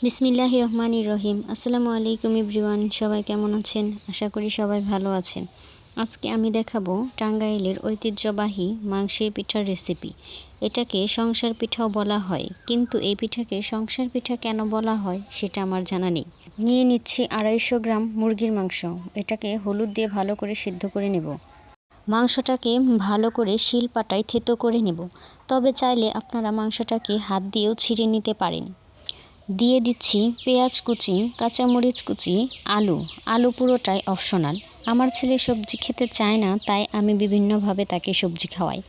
বিসমিল্লাহির রহমানির রহিম। আসসালামু আলাইকুম এভরিওয়ান, সবাই কেমন আছেন? আশা করি সবাই ভালো আছেন। আজকে আমি দেখাবো টাঙ্গাইলের ঐতিহ্যবাহী মাংসের পিঠার রেসিপি। এটাকে সংসার পিঠাও বলা হয়, কিন্তু এই পিঠাকে সংসার পিঠা কেন বলা হয় সেটা আমার জানা নেই। নিয়ে নিচ্ছি 250 গ্রাম মুরগির মাংস। এটাকে হলুদ দিয়ে ভালো করে সিদ্ধ করে নেব। মাংসটাকে ভালো করে শিলপাটায় থেতো করে নেব। তবে চাইলে আপনারা মাংসটাকে হাত দিয়েও ছিঁড়ে নিতে পারেন। দিয়ে দিচ্ছি পেঁয়াজ কুচি, কাঁচামরিচ কুচি, আলু পুরোটাই অপশনাল। আমার ছেলে সবজি খেতে চায় না, তাই আমি বিভিন্নভাবে তাকে সবজি খাওয়াই।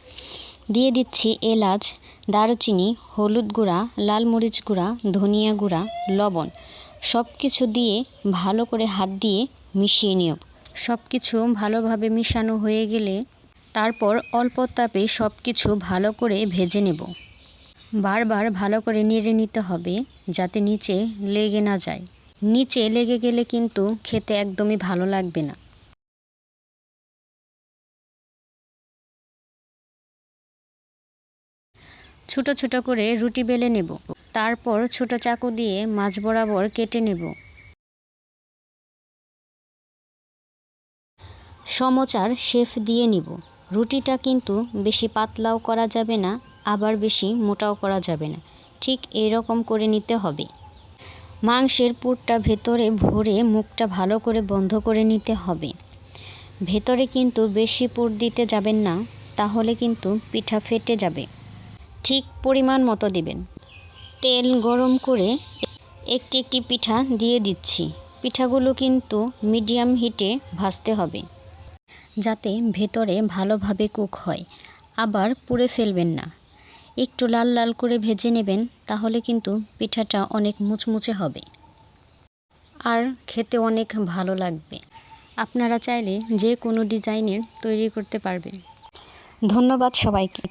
দিয়ে দিচ্ছি এলাচ, দারুচিনি, হলুদ গুঁড়া, লাল মরিচ গুঁড়া, ধনিয়া গুঁড়া, লবণ। সব কিছু দিয়ে ভালো করে হাত দিয়ে মিশিয়ে নিও। সব কিছু ভালোভাবে মিশানো হয়ে গেলে তারপর অল্প তাপে সব কিছু ভালো করে ভেজে নেব। বারবার ভালো করে নেড়ে নিতে হবে যাতে নিচে লেগে না যায়। নিচে লেগে গেলে কিন্তু খেতে একদমই ভালো লাগবে না। ছোট ছোট করে রুটি বেলে নেব। তারপর ছোট চাকু দিয়ে মাঝ বরাবর কেটে নেব। সমচার শেপ দিয়ে নিব। রুটিটা কিন্তু বেশি পাতলাও করা যাবে না, আবার বেশি মোটাও করা যাবে না। ঠিক এরকম করে নিতে হবে। মাংসের পুরটা ভেতরে ভরে মুখটা ভালো করে বন্ধ করে নিতে হবে। ভেতরে কিন্তু বেশি পুর দিতে যাবেন না, তাহলে কিন্তু পিঠা ফেটে যাবে। ঠিক পরিমাণ মতো দিবেন। তেল গরম করে একটি একটি পিঠা দিয়ে দিচ্ছি। পিঠাগুলো কিন্তু মিডিয়াম হিটে ভাজতে হবে, যাতে ভেতরে ভালোভাবে কুক হয়। আবার পুড়ে ফেলবেন না। একটু লাল লাল করে ভেজে নেবেন, তাহলে কিন্তু পিঠাটা অনেক মুচমুচে হবে আর খেতে অনেক ভালো লাগবে। আপনারা চাইলে যে কোনো ডিজাইনের তৈরি করতে পারবেন। ধন্যবাদ সবাইকে।